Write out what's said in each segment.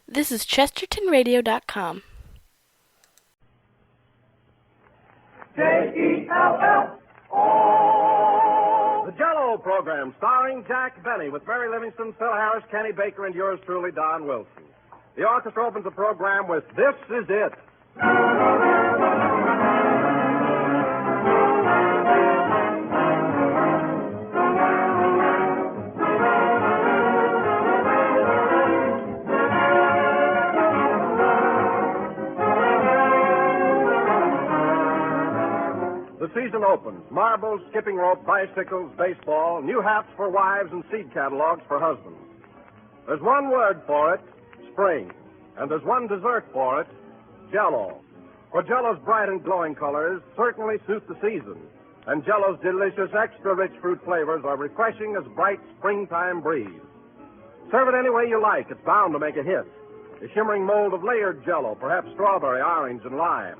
This is ChestertonRadio.com. J-E-L-L-O. The Jell-O program, starring Jack Benny, with Mary Livingston, Phil Harris, Kenny Baker, and yours truly, Don Wilson. The orchestra opens the program with This Is It. The season opens. Marbles, skipping rope, bicycles, baseball, new hats for wives, and seed catalogs for husbands. There's one word for it, spring. And there's one dessert for it, Jell-O. For Jell-O's bright and glowing colors certainly suit the season. And Jell-O's delicious, extra-rich fruit flavors are refreshing as bright springtime breeze. Serve it any way you like. It's bound to make a hit. A shimmering mold of layered Jell-O, perhaps strawberry, orange, and lime.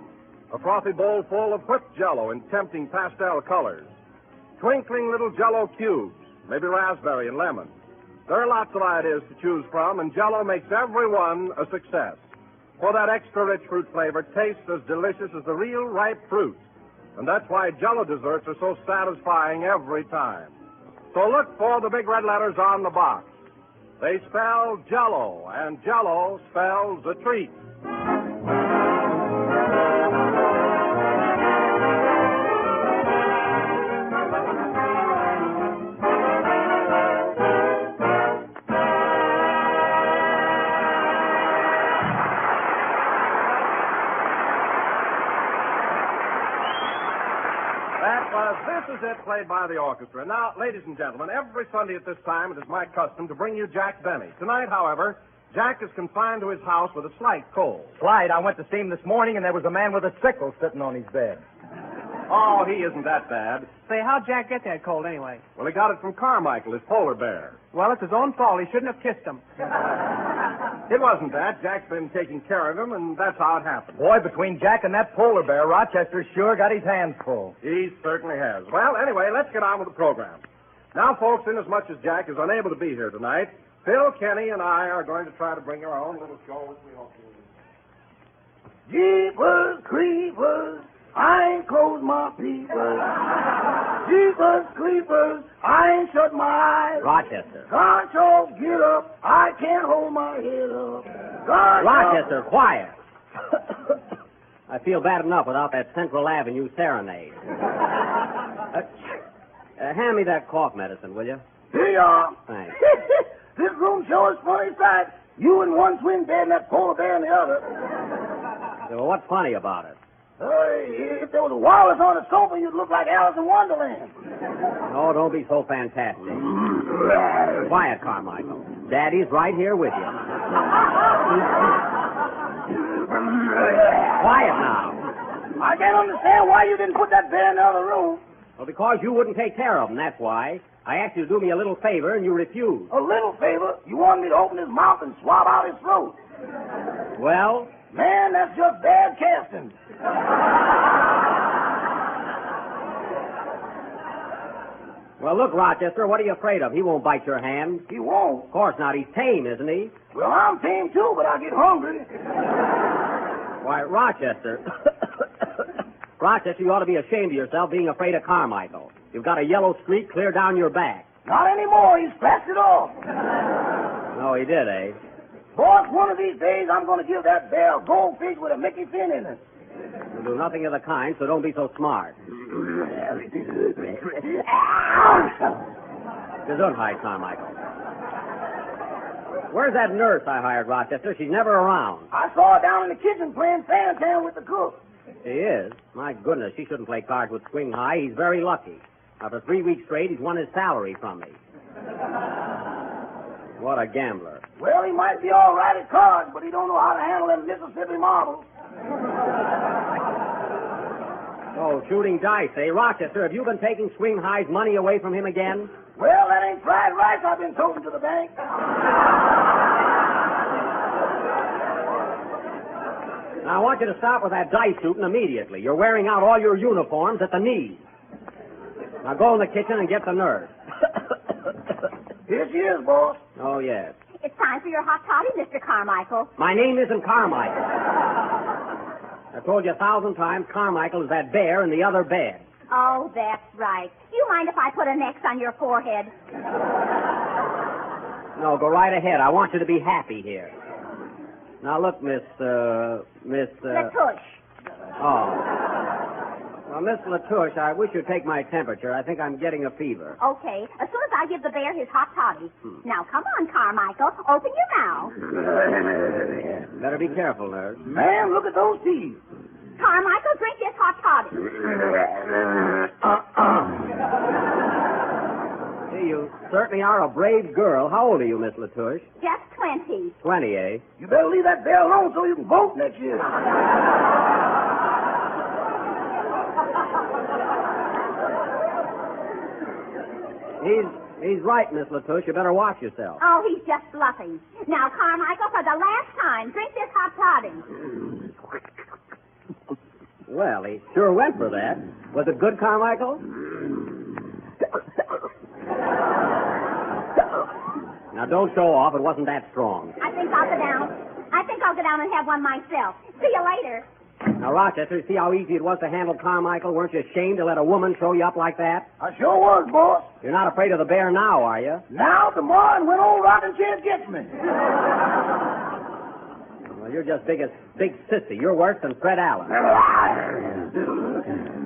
A frothy bowl full of whipped Jell-O in tempting pastel colors. Twinkling little Jell-O cubes, maybe raspberry and lemon. There are lots of ideas to choose from, and Jell-O makes every one a success. For that extra-rich fruit flavor tastes as delicious as the real ripe fruit. And that's why Jell-O desserts are so satisfying every time. So look for the big red letters on the box. They spell Jell-O, and Jell-O spells a treat. This is it, played by the orchestra. Now, ladies and gentlemen, every Sunday at this time it is my custom to bring you Jack Benny. Tonight, however, Jack is confined to his house with a slight cold. Slide, I went to see him this morning, and there was a man with a sickle sitting on his bed. Oh, he isn't that bad. Say, how'd Jack get that cold anyway? Well, he got it from Carmichael, his polar bear. Well, it's his own fault. He shouldn't have kissed him. It wasn't that. Jack's been taking care of him, and that's how it happened. Boy, between Jack and that polar bear, Rochester sure got his hands full. He certainly has. Well, anyway, let's get on with the program. Now, folks, inasmuch as Jack is unable to be here tonight, Phil, Kenny, and I are going to try to bring you our own little show, which we hope you will. Jeepers creepers, I ain't closed my peepers. Jeepers creepers, I ain't shut my eyes. Rochester. Concho, get up. I can't hold my head up. Concho. Rochester, quiet. I feel bad enough without that Central Avenue serenade. Hand me that cough medicine, will you? Here you are. Thanks. This room sure is funny sight. You in one twin bed and that polar bear in the other. Well, what's funny about it? If there was a walrus on the sofa, you'd look like Alice in Wonderland. Oh, don't be so fantastic. Quiet, Carmichael. Daddy's right here with you. Quiet now. I can't understand why you didn't put that bear in the other room. Well, because you wouldn't take care of him, that's why. I asked you to do me a little favor, and you refused. A little favor? You wanted me to open his mouth and swab out his throat. Well? Man, that's just bad casting. Well, look, Rochester, what are you afraid of? He won't bite your hand. He won't. Of course not. He's tame, isn't he? Well, I'm tame, too, but I get hungry. Why, Rochester. Rochester, you ought to be ashamed of yourself being afraid of Carmichael. You've got a yellow streak clear down your back. Not anymore. He scratched it off. No, he did, eh? Boss, one of these days I'm going to give that bear a goldfish with a Mickey fin in it. You'll do nothing of the kind, so don't be so smart. Gesundheit, Carmichael. Where's that nurse I hired, Rochester? She's never around. I saw her down in the kitchen playing Santan with the cook. She is? My goodness, she shouldn't play cards with Swing High. He's very lucky. After 3 weeks straight, he's won his salary from me. What a gambler. Well, he might be all right at cards, but he don't know how to handle them Mississippi marbles. Oh, shooting dice, eh? Rochester, have you been taking Swing High's money away from him again? Well, that ain't fried rice I've been toting to the bank. Now, I want you to stop with that dice shooting immediately. You're wearing out all your uniforms at the knees. Now, go in the kitchen and get the nurse. Here she is, boss. Oh, yes. It's time for your hot toddy, Mr. Carmichael. My name isn't Carmichael. I told you 1,000 times Carmichael is that bear in the other bed. Oh, that's right. Do you mind if I put an X on your forehead? No, go right ahead. I want you to be happy here. Now, look, Miss... Latouche. Oh. Well, Miss Latouche, I wish you'd take my temperature. I think I'm getting a fever. Okay. As soon as I give the bear his hot toddy. Now, come on, Carmichael. Open your mouth. Better be careful, nurse. Man, look at those teeth. Carmichael, drink this hot toddy. Hey, you certainly are a brave girl. How old are you, Miss Latouche? Just 20. 20, eh? You better leave that bear alone so you can vote next year. He's right, Miss Latouche. You better watch yourself. Oh, he's just bluffing. Now, Carmichael, for the last time, drink this hot toddy. Well, he sure went for that. Was it good, Carmichael? Now, don't show off. It wasn't that strong. I think I'll go down and have one myself. See you later. Now, Rochester, see how easy it was to handle Carmichael? Weren't you ashamed to let a woman show you up like that? I sure was, boss. You're not afraid of the bear now, are you? Now, tomorrow, and when old rocking chair gets me. Well, you're just big sissy. You're worse than Fred Allen.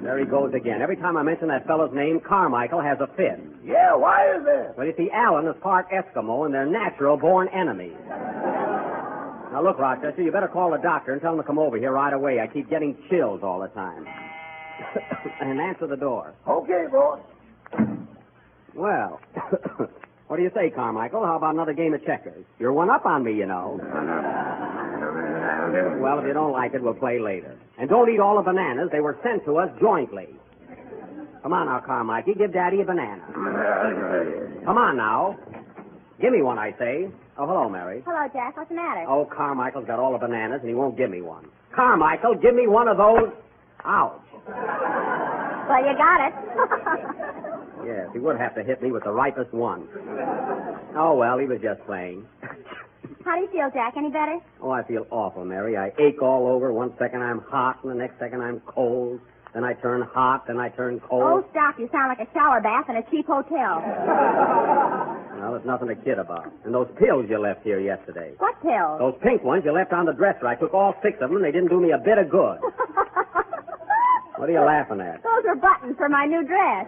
There he goes again. Every time I mention that fellow's name, Carmichael has a fit. Yeah, why is that? Well, you see, Allen is part Eskimo, and they're natural-born enemies. Now, look, Rochester, you better call the doctor and tell him to come over here right away. I keep getting chills all the time. And answer the door. Okay, boss. Well, what do you say, Carmichael? How about another game of checkers? You're one up on me, you know. Well, if you don't like it, we'll play later. And don't eat all the bananas. They were sent to us jointly. Come on now, Carmichael. Give Daddy a banana. Come on now. Give me one, I say. Oh, hello, Mary. Hello, Jack. What's the matter? Oh, Carmichael's got all the bananas, and he won't give me one. Carmichael, give me one of those. Ouch. Well, you got it. Yes, he would have to hit me with the ripest one. Oh, well, he was just playing. How do you feel, Jack? Any better? Oh, I feel awful, Mary. I ache all over. One second I'm hot, and the next second I'm cold. Then I turn hot, then I turn cold. Oh, stop. You sound like a shower bath in a cheap hotel. Well, there's nothing to kid about. And those pills you left here yesterday. What pills? Those pink ones you left on the dresser. I took all 6 of them, and they didn't do me a bit of good. What are you laughing at? Those are buttons for my new dress.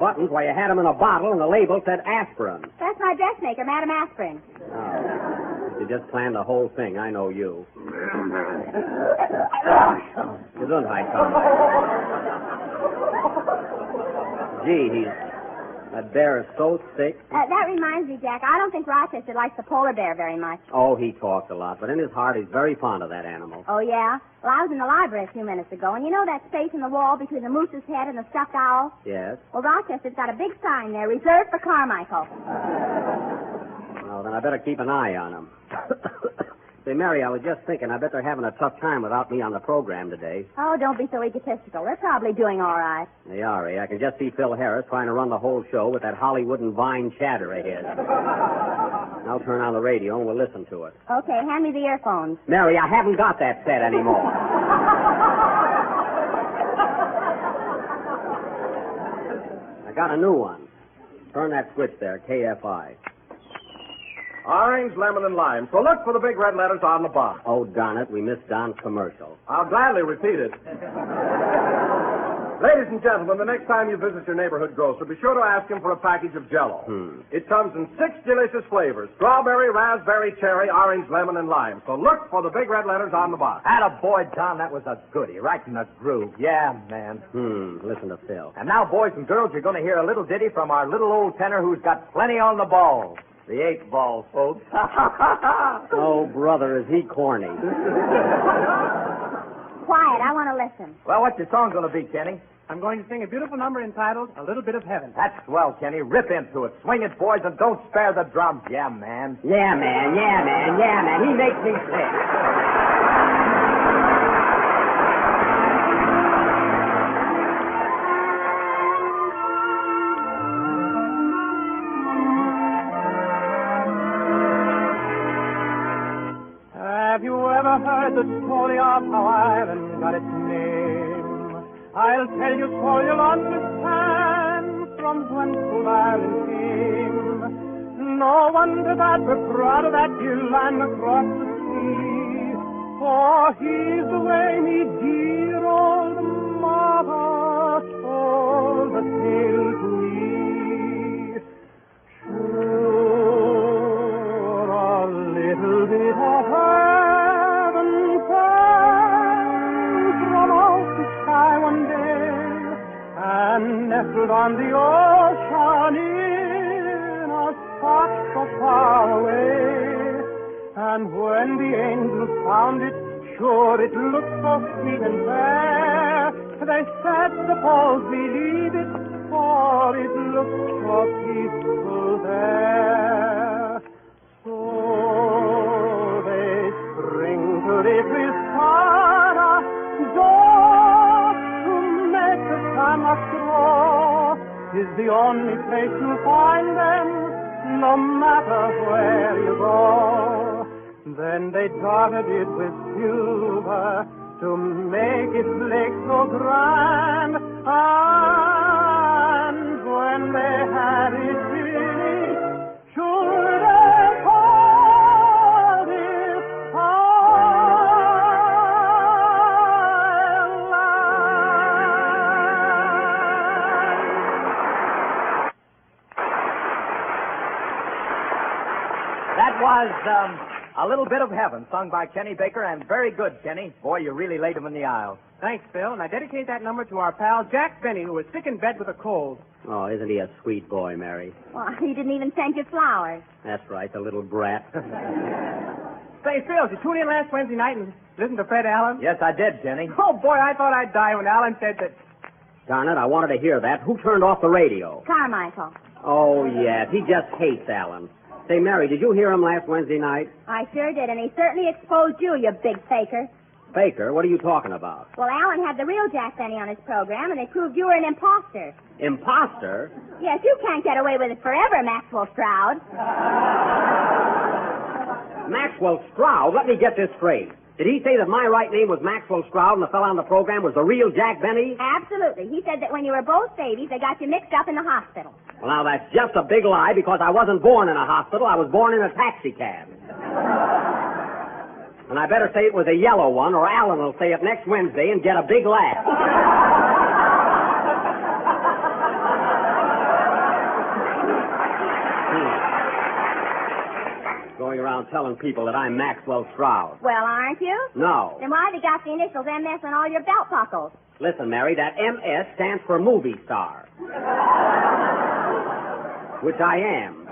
Buttons? Why, you had them in a bottle, and the label said aspirin. That's my dressmaker, Madam Aspirin. Oh. You just planned the whole thing. I know you. Gesundheit, Tom. Gee, that bear is so sick. That reminds me, Jack, I don't think Rochester likes the polar bear very much. Oh, he talks a lot, but in his heart, he's very fond of that animal. Oh, yeah? Well, I was in the library a few minutes ago, and you know that space in the wall between the moose's head and the stuffed owl? Yes. Well, Rochester's got a big sign there, reserved for Carmichael. Well, then I better keep an eye on him. Say, Mary, I was just thinking, I bet they're having a tough time without me on the program today. Oh, don't be so egotistical. They're probably doing all right. They are, eh? I can just see Phil Harris trying to run the whole show with that Hollywood and Vine chatter of his. I'll turn on the radio and we'll listen to it. Okay, hand me the earphones. Mary, I haven't got that set anymore. I got a new one. Turn that switch there, KFI. Orange, lemon, and lime. So look for the big red letters on the box. Oh, darn it, we missed Don's commercial. I'll gladly repeat it. Ladies and gentlemen, the next time you visit your neighborhood grocer, be sure to ask him for a package of Jell-O. It comes in 6 delicious flavors: strawberry, raspberry, cherry, orange, lemon, and lime. So look for the big red letters on the box. Attaboy, Don, that was a goodie, right in the groove. Yeah, man. Listen to Phil. And now, boys and girls, you're going to hear a little ditty from our little old tenor who's got plenty on the ball. The 8th ball, folks. Oh, brother, is he corny. Quiet, I want to listen. Well, what's your song going to be, Kenny? I'm going to sing a beautiful number entitled A Little Bit of Heaven. That's swell, Kenny. Rip into it. Swing it, boys, and don't spare the drums. Yeah, man. Yeah, man, yeah, man, yeah, man. He makes me sick. ever heard the story of how Ireland got its name, I'll tell you so you'll understand from whence old Ireland came. No wonder that we're proud of that dear land across the sea, for he's the way me dear old mother told the tale to me. Sure, a little bit of heaven fell from out the sky one day and nestled on the ocean in a spot so far away. And when the angels found it, sure it looked so sweet and fair. They said, suppose we leave it, for it looks so peaceful there. So they sprinkled it with sawdust just to make the sandlot grow. 'Tis the only place you'll find them, no matter where you go. Then they dotted it with silver to make its lake so grand. And when they had it finished, sure they called it Ireland. That was, A Little Bit of Heaven, sung by Kenny Baker, and very good, Kenny. Boy, you really laid him in the aisle. Thanks, Phil, and I dedicate that number to our pal Jack Benny, who was sick in bed with a cold. Oh, isn't he a sweet boy, Mary? Well, he didn't even send you flowers. That's right, the little brat. Say, Phil, did you tune in last Wednesday night and listen to Fred Allen? Yes, I did, Kenny. Oh, boy, I thought I'd die when Allen said that... Darn it, I wanted to hear that. Who turned off the radio? Carmichael. Oh, yes, he just hates Alan. Say, Mary, did you hear him last Wednesday night? I sure did, and he certainly exposed you, you big faker. Faker? What are you talking about? Well, Alan had the real Jack Benny on his program, and they proved you were an imposter. Imposter? Yes, you can't get away with it forever, Maxwell Stroud. Maxwell Stroud? Let me get this straight. Did he say that my right name was Maxwell Stroud and the fellow on the program was the real Jack Benny? Absolutely. He said that when you were both babies, they got you mixed up in the hospital. Well, now, that's just a big lie because I wasn't born in a hospital. I was born in a taxi cab. And I better say it was a yellow one, or Alan will say it next Wednesday and get a big laugh. Going around telling people that I'm Maxwell Stroud. Well, aren't you? No. Then why have you got the initials MS on all your belt buckles? Listen, Mary, that MS stands for movie star. Which I am.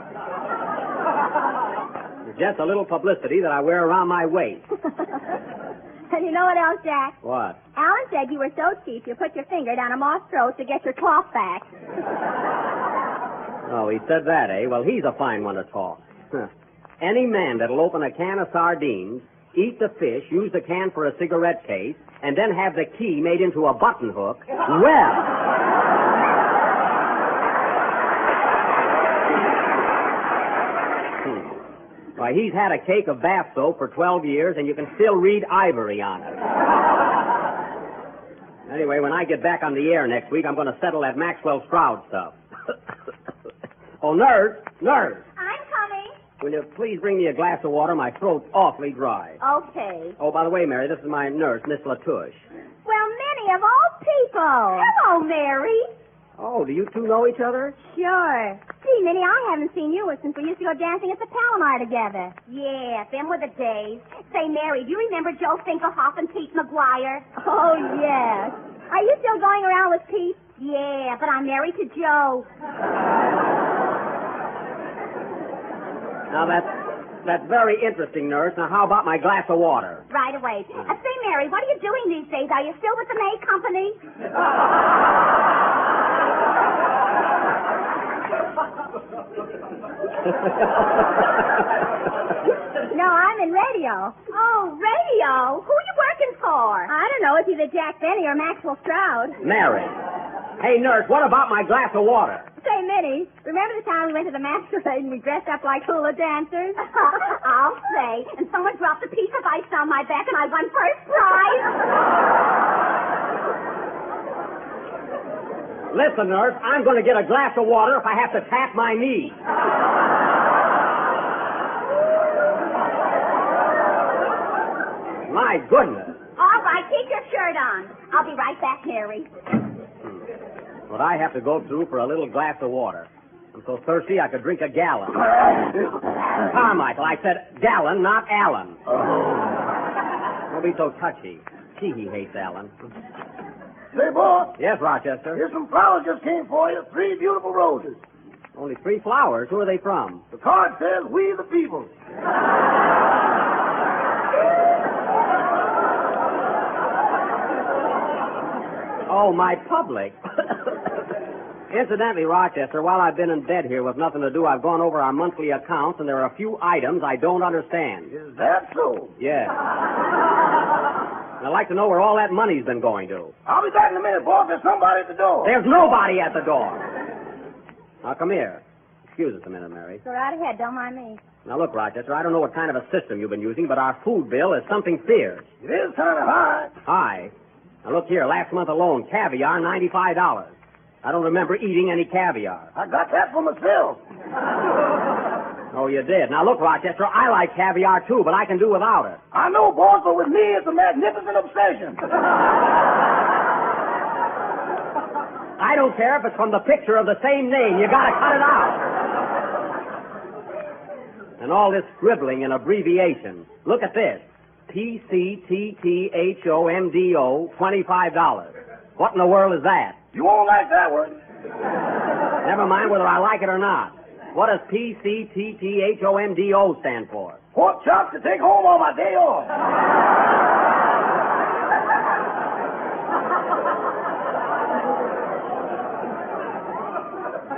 It's just a little publicity that I wear around my waist. And you know what else, Jack? What? Alan said you were so cheap you put your finger down a moth's throat to get your cloth back. Oh, he said that, eh? Well, he's a fine one to talk. Huh. Any man that'll open a can of sardines, eat the fish, use the can for a cigarette case, and then have the key made into a button hook, well... Why, he's had a cake of bath soap for 12 years, and you can still read Ivory on it. Anyway, when I get back on the air next week, I'm going to settle that Maxwell Stroud stuff. Oh, nurse! I'm coming. Will you please bring me a glass of water? My throat's awfully dry. Okay. Oh, by the way, Mary, this is my nurse, Miss Latouche. Well, Minnie, of all people. Hello, Mary. Oh, do you two know each other? Sure. Gee, Minnie, I haven't seen you since we used to go dancing at the Palomar together. Yeah, them were the days. Say, Mary, do you remember Joe Finkelhoff and Pete McGuire? Oh, yes. Are you still going around with Pete? Yeah, but I'm married to Joe. Now, that's very interesting, nurse. Now, how about my glass of water? Right away. Say, Mary, what are you doing these days? Are you still with the May Company? No, I'm in radio. Oh, radio? Who are you working for? I don't know. It's either Jack Benny or Maxwell Stroud. Mary. Hey, nurse, what about my glass of water? Say, Minnie, remember the time we went to the masquerade and we dressed up like hula dancers? I'll say. away, and someone dropped a piece of ice down my back, and I won first prize. Listen, nurse, I'm going to get a glass of water if I have to tap my knee. My goodness. All right, keep your shirt on. I'll be right back, Mary. What I have to go through for a little glass of water. I'm so thirsty I could drink a gallon. Carmichael, I said gallon, not Allen. Don't be so touchy. Gee, he hates Allen. Say, boss, Yes, Rochester. here's some flowers just came for you. 3 beautiful roses. Only 3 flowers. Who are they from? The card says, "We the people." Oh, my public. Incidentally, Rochester, while I've been in bed here with nothing to do, I've gone over our monthly accounts, and there are a few items I don't understand. Is that so? Yes. I'd like to know where all that money's been going to. I'll be back in a minute, boss. There's somebody at the door. There's nobody at the door. Now, come here. Excuse us a minute, Mary. Go right ahead. Don't mind me. Now, look, Rochester, I don't know what kind of a system you've been using, but our food bill is something fierce. It is kind of high. Hi. Now, look here. Last month alone, caviar, $95. I don't remember eating any caviar. I got that for myself. Oh, you did. Now, look, Rochester, I like caviar, too, but I can do without it. I know, boss, but with me, it's a magnificent obsession. I don't care if it's from the picture of the same name. You gotta cut it out. And all this scribbling and abbreviation. Look at this. PCTTHOMDO, $25. What in the world is that? You won't like that one. Never mind whether I like it or not. What does PCTTHOMDO stand for? Pork chops to take home on my day off.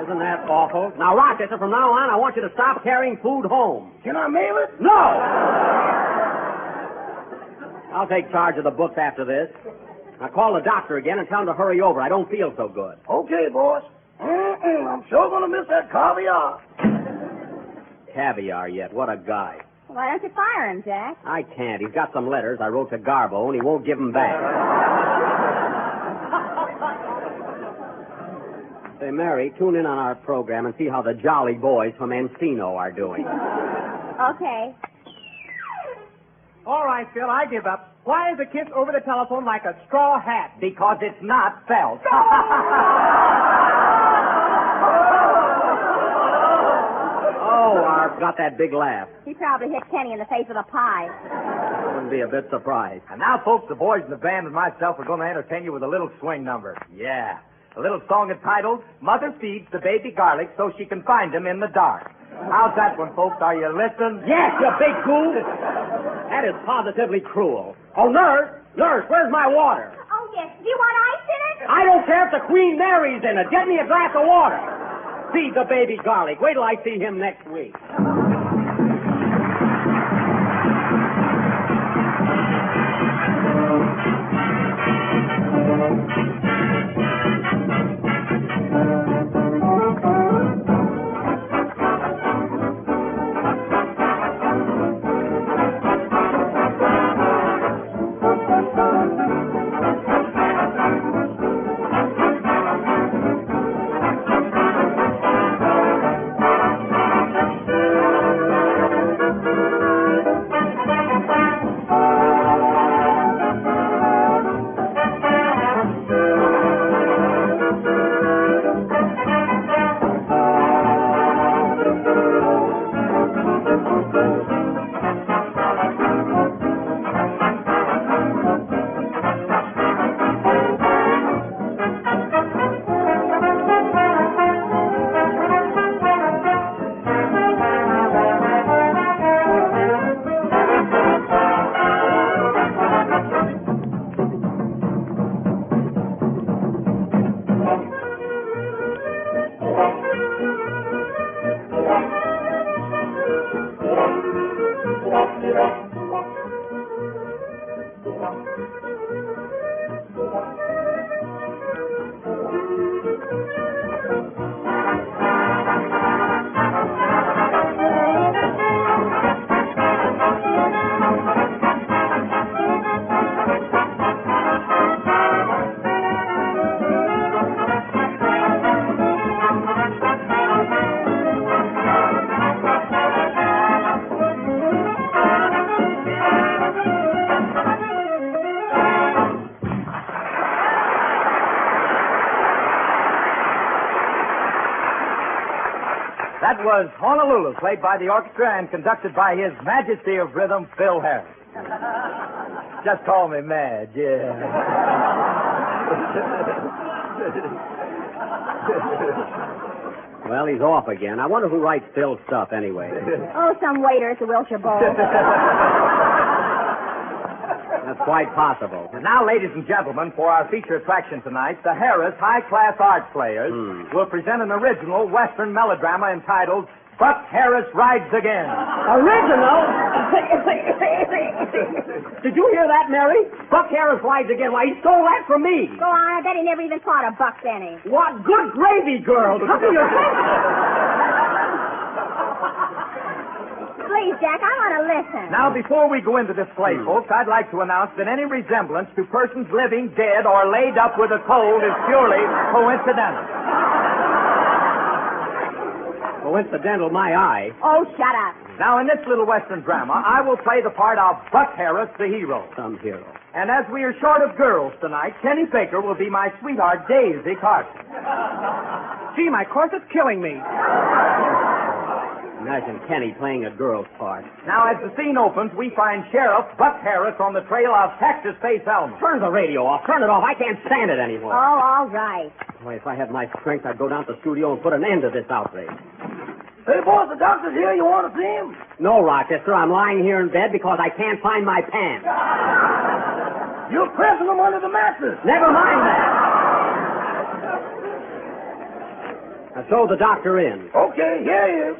Isn't that awful? Now, Rochester, from now on, I want you to stop carrying food home. Can I mail it? No! I'll take charge of the books after this. Now, call the doctor again and tell him to hurry over. I don't feel so good. Okay, boss. I'm sure gonna miss that caviar. Caviar yet. What a guy. Why don't you fire him, Jack? I can't. He's got some letters I wrote to Garbo, and he won't give them back. Say, Mary, tune in on our program and see how the Jolly Boys from Encino are doing. Okay. All right, Phil, I give up. Why is a kiss over the telephone like a straw hat? Because it's not felt. Oh, I've got that big laugh. He probably hit Kenny in the face with a pie. I wouldn't be a bit surprised. And now, folks, the boys in the band and myself are going to entertain you with a little swing number. Yeah. A little song entitled, Mother Feeds the Baby Garlic So She Can Find Him in the Dark. How's that one, folks? Are you listening? Yes, you big fool! That is positively cruel. Oh, nurse! Nurse, where's my water? Oh, yes. Do you want ice in it? I don't care if the Queen Mary's in it. Get me a glass of water. Feed the baby garlic. Wait till I see him next week. That was Honolulu, played by the orchestra and conducted by His Majesty of Rhythm, Phil Harris. Just call me Madge, yeah. Well, he's off again. I wonder who writes Phil's stuff anyway. Oh, some waiter at the Wilshire Bowl. That's quite possible. And now, ladies and gentlemen, for our feature attraction tonight, the Harris High Class Art Players will present an original Western melodrama entitled Buck Harris Rides Again. Original? Did you hear that, Mary? Buck Harris rides again. Why, he stole that from me. Go on, I bet he never even thought of Buck Benny. What good gravy, girl. Come to your senses. Please, Jack, I want to listen. Now, before we go into this play, folks, I'd like to announce that any resemblance to persons living, dead, or laid up with a cold is purely coincidental. Coincidental, my eye. Oh, shut up. Now, in this little Western drama, I will play the part of Buck Harris, the hero. Some hero. And as we are short of girls tonight, Kenny Baker will be my sweetheart, Daisy Carson. Gee, my corset's killing me. Imagine Kenny playing a girl's part. Now, as the scene opens, we find Sheriff Buck Harris on the trail of Texas Face Elmer. Turn the radio off. Turn it off. I can't stand it anymore. Oh, all right. Boy, if I had my strength, I'd go down to the studio and put an end to this outrage. Hey, boss, the doctor's here. You want to see him? No, Rochester. I'm lying here in bed because I can't find my pants. You're pressing them under the mattress. Never mind that. Now, throw the doctor in. Okay, here he is.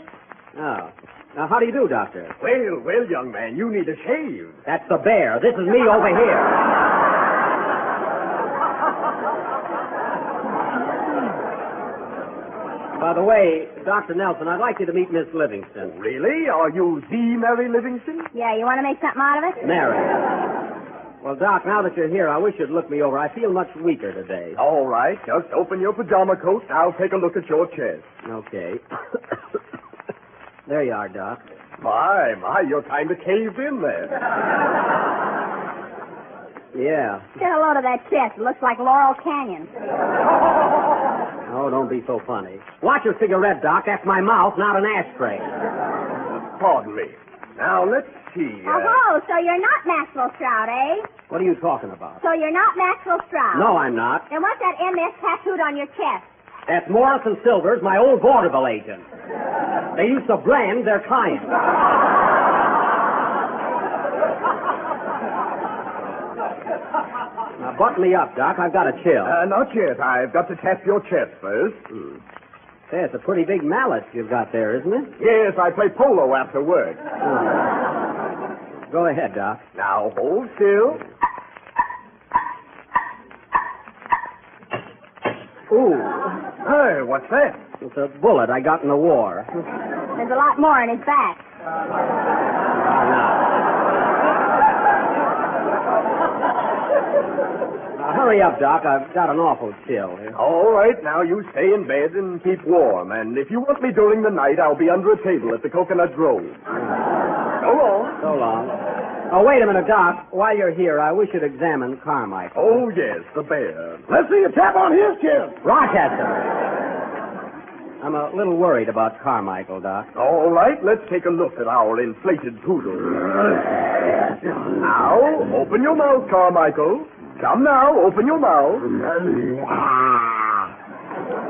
Oh. Now, how do you do, Doctor? Well, young man, you need a shave. That's the bear. This is me over here. By the way, Dr. Nelson, I'd like you to meet Miss Livingston. Really? Are you the Mary Livingston? Yeah, you want to make something out of it? Mary. Well, Doc, now that you're here, I wish you'd look me over. I feel much weaker today. All right, just open your pajama coat and I'll take a look at your chest. Okay. There you are, Doc. My, you're kind of caved in there. Yeah. Get a load of that chest. It looks like Laurel Canyon. Oh, don't be so funny. Watch your cigarette, Doc. That's my mouth, not an ashtray. Pardon me. Now, let's see. Oh, so you're not Maxwell Stroud, eh? What are you talking about? So you're not Maxwell Stroud? No, I'm not. Then what's that MS tattooed on your chest? That's Morrison Silvers, my old vaudeville agent. They used to brand their clients. Now, button me up, Doc. I've got a chill. Not yet. I've got to tap your chest first. Say, it's a pretty big mallet you've got there, isn't it? Yes, I play polo after work. Go ahead, Doc. Now, hold still. Ooh, Hey, what's that? it's a bullet I got in the war. There's a lot more in his back. Now, hurry up, Doc. I've got an awful chill here. All right, now you stay in bed and keep warm. And if you want me during the night, I'll be under a table at the Coconut Grove. So long. So long. Oh, wait a minute, Doc. While you're here, I wish you'd examine Carmichael. Oh, yes, the bear. Let's see you tap on his chest. Rochester! I'm a little worried about Carmichael, Doc. All right, let's take a look at our inflated poodle. Now, open your mouth, Carmichael. Come now, open your mouth.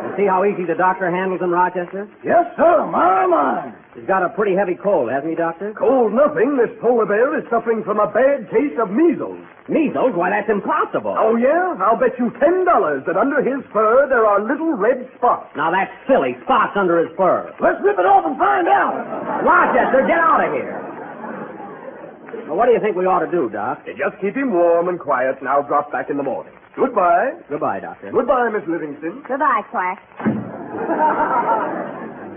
You see how easy the doctor handles him, Rochester? Yes, sir. My. He's got a pretty heavy cold, hasn't he, Doctor? Cold nothing. This polar bear is suffering from a bad case of measles. Measles? Why, that's impossible. Oh, yeah? I'll bet you $10 that under his fur there are little red spots. Now, that's silly. Spots under his fur. Let's rip it off and find out. Rochester, get out of here. Well, what do you think we ought to do, Doc? You just keep him warm and quiet, and I'll drop back in the morning. Goodbye. Goodbye, Doctor. Goodbye, Miss Livingston. Goodbye, Quack.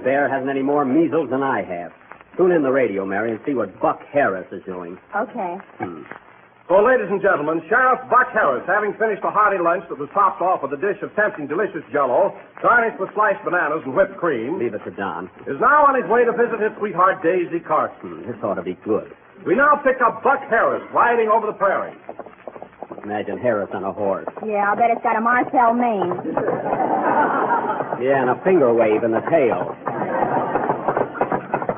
Bear hasn't any more measles than I have. Tune in the radio, Mary, and see what Buck Harris is doing. Okay. So, ladies and gentlemen, Sheriff Buck Harris, having finished a hearty lunch that was topped off with a dish of tempting, delicious Jell-O, garnished with sliced bananas and whipped cream, Leave it to Don. is now on his way to visit his sweetheart, Daisy Carson. This ought to be good. We now pick up Buck Harris riding over the prairie. Imagine Harris on a horse. Yeah, I'll bet it's got a Marcel mane. Yeah, and a finger wave in the tail.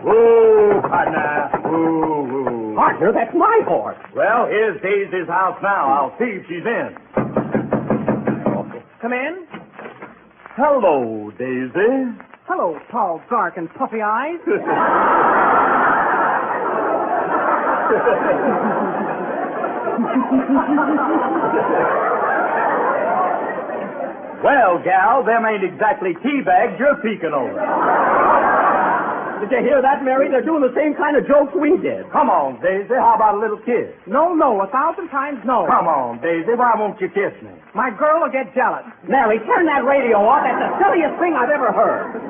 Woo, partner. Woo, woo. Partner, that's my horse. Well, here's Daisy's house now. I'll see if she's in. Come in. Hello, Daisy. Hello, tall, dark, and puffy eyes. Well, gal, them ain't exactly tea bags you're peeking over. Did you hear that, Mary? They're doing the same kind of jokes we did. Come on, Daisy. How about a little kiss? No, 1,000 times no. Come on, Daisy. Why won't you kiss me? My girl will get jealous. Mary, turn that radio off. That's the silliest thing I've ever heard.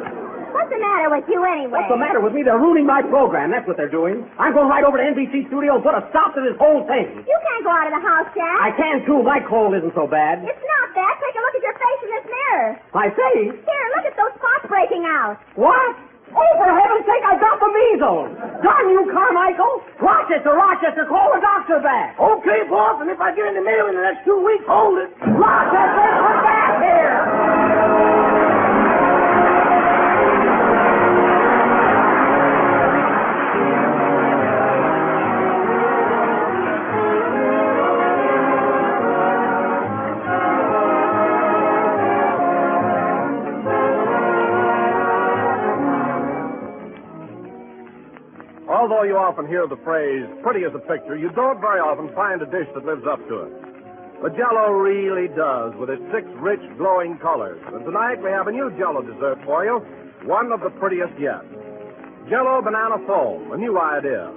What's the matter with you anyway? What's the matter with me? They're ruining my program. That's what they're doing. I'm going right over to NBC Studio and put a stop to this whole thing. You can't go out of the house, Jack. I can, too. My cold isn't so bad. It's not that. Take a look at your face in this mirror. My face? Here, look at those spots breaking out. What? Oh, for heaven's sake, I got the measles. Darn you, Carmichael. Rochester, call the doctor back. Okay, boss, and if I get in the mail in the next 2 weeks, hold it. Rochester, come back here. Although you often hear the phrase, pretty as a picture, you don't very often find a dish that lives up to it. The Jell-O really does, with its 6 rich, glowing colors. And tonight we have a new Jell-O dessert for you, one of the prettiest yet. Jell-O Banana Foam, a new idea.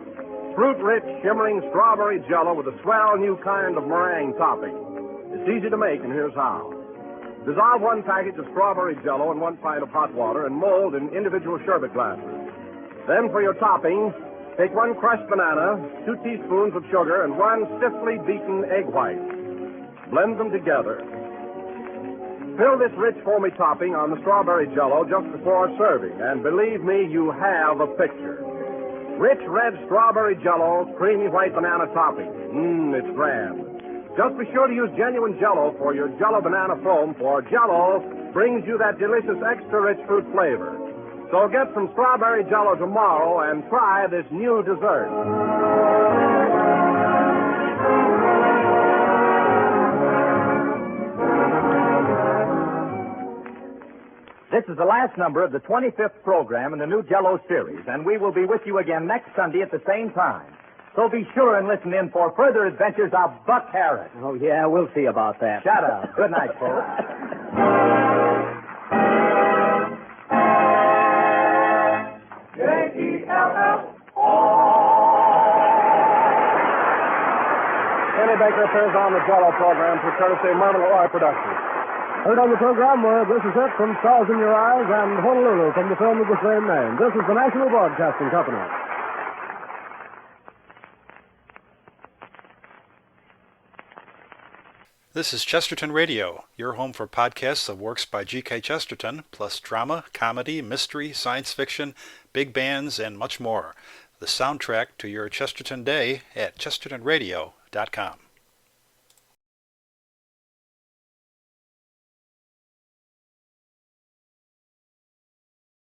Fruit-rich, shimmering strawberry Jell-O with a swell new kind of meringue topping. It's easy to make, and here's how. Dissolve 1 package of strawberry Jell-O in 1 pint of hot water and mold in individual sherbet glasses. Then for your topping, take 1 crushed banana, 2 teaspoons of sugar, and 1 stiffly beaten egg white. Blend them together. Fill this rich, foamy topping on the strawberry Jell-O just before serving, and believe me, you have a picture. Rich red strawberry Jell-O, creamy white banana topping. It's grand. Just be sure to use genuine Jell-O for your Jell-O Banana Foam, for Jell-O brings you that delicious extra rich fruit flavor. So get some strawberry Jell-O tomorrow and try this new dessert. This is the last number of the 25th program in the new Jell-O series, and we will be with you again next Sunday at the same time. So be sure and listen in for further adventures of Buck Harris. Oh, yeah, we'll see about that. Shut up. Good night, folks. Kenny Baker appears on the Jell-O program for courtesy of Marmalade Oil Productions. Heard on the program were This Is It from Stars in Your Eyes and Honolulu from the film of the same name. This is the National Broadcasting Company. This is Chesterton Radio, your home for podcasts of works by G.K. Chesterton, plus drama, comedy, mystery, science fiction, big bands, and much more. The soundtrack to your Chesterton day at chestertonradio.com.